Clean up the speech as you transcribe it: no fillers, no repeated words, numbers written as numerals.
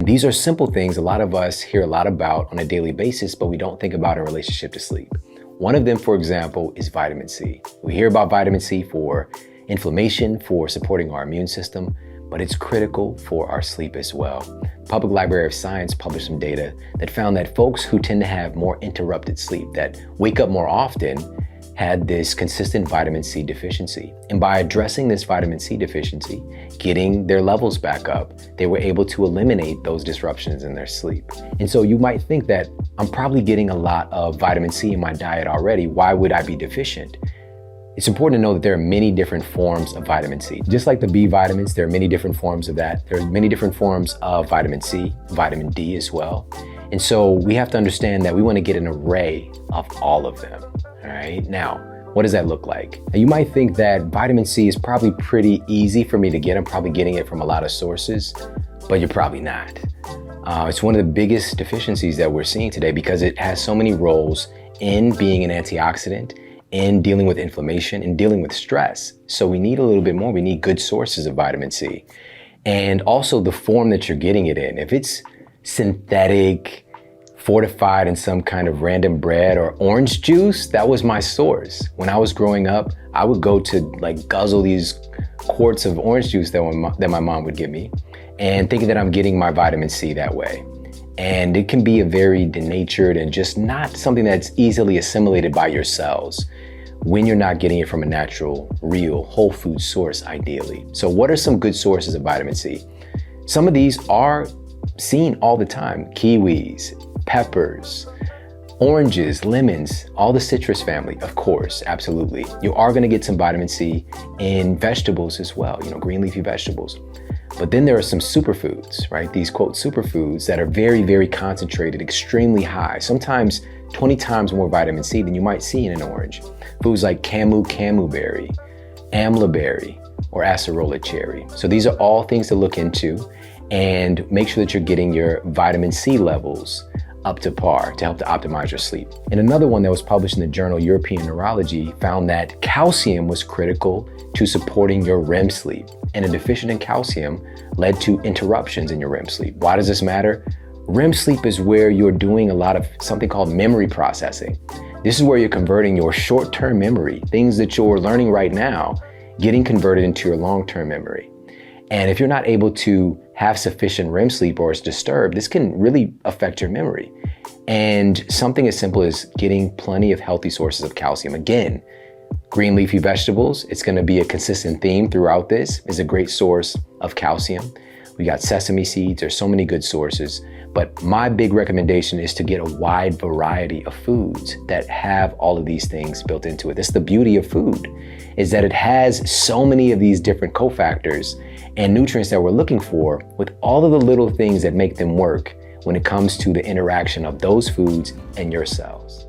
These are simple things a lot of us hear a lot about on a daily basis, but we don't think about in relationship to sleep. One of them, for example, is vitamin C. We hear about vitamin C for inflammation, for supporting our immune system, but it's critical for our sleep as well. Public Library of Science published some data that found that folks who tend to have more interrupted sleep, that wake up more often, had this consistent vitamin C deficiency. And by addressing this vitamin C deficiency, getting their levels back up, they were able to eliminate those disruptions in their sleep. And so you might think that I'm probably getting a lot of vitamin C in my diet already. Why would I be deficient? It's important to know that there are many different forms of vitamin C. Just like the B vitamins, there are many different forms of that. There are many different forms of vitamin C, vitamin D as well. And so we have to understand that we want to get an array of all of them. All right, now, what does that look like? Now, you might think that vitamin C is probably pretty easy for me to get. I'm probably getting it from a lot of sources, but you're probably not. It's one of the biggest deficiencies that we're seeing today because it has so many roles in being an antioxidant, in dealing with inflammation, in dealing with stress. So we need a little bit more. We need good sources of vitamin C. And also the form that you're getting it in. If it's synthetic, fortified in some kind of random bread or orange juice, that was my source. When I was growing up, I would go to like guzzle these quarts of orange juice that my mom would give me and thinking that I'm getting my vitamin C that way. And it can be a very denatured and just not something that's easily assimilated by your cells when you're not getting it from a natural, real, whole food source, ideally. So what are some good sources of vitamin C? Some of these are seen all the time. Kiwis, peppers, oranges, lemons, all the citrus family, of course, absolutely. You are gonna get some vitamin C in vegetables as well, green leafy vegetables. But then there are some superfoods, right? These quote superfoods that are very, very concentrated, extremely high, sometimes 20 times more vitamin C than you might see in an orange. Foods like camu berry, amla berry, or acerola cherry. So these are all things to look into and make sure that you're getting your vitamin C levels up to par to help to optimize your sleep. And another one that was published in the journal European Neurology found that calcium was critical to supporting your REM sleep. And a deficient in calcium led to interruptions in your REM sleep. Why does this matter? REM sleep is where you're doing a lot of something called memory processing. This is where you're converting your short-term memory, things that you're learning right now, getting converted into your long-term memory. And if you're not able to have sufficient REM sleep or it's disturbed, this can really affect your memory. And something as simple as getting plenty of healthy sources of calcium. Again, green leafy vegetables, it's gonna be a consistent theme throughout this, is a great source of calcium. We got sesame seeds, there's so many good sources. But my big recommendation is to get a wide variety of foods that have all of these things built into it. That's the beauty of food, is that it has so many of these different cofactors and nutrients that we're looking for with all of the little things that make them work when it comes to the interaction of those foods and your cells.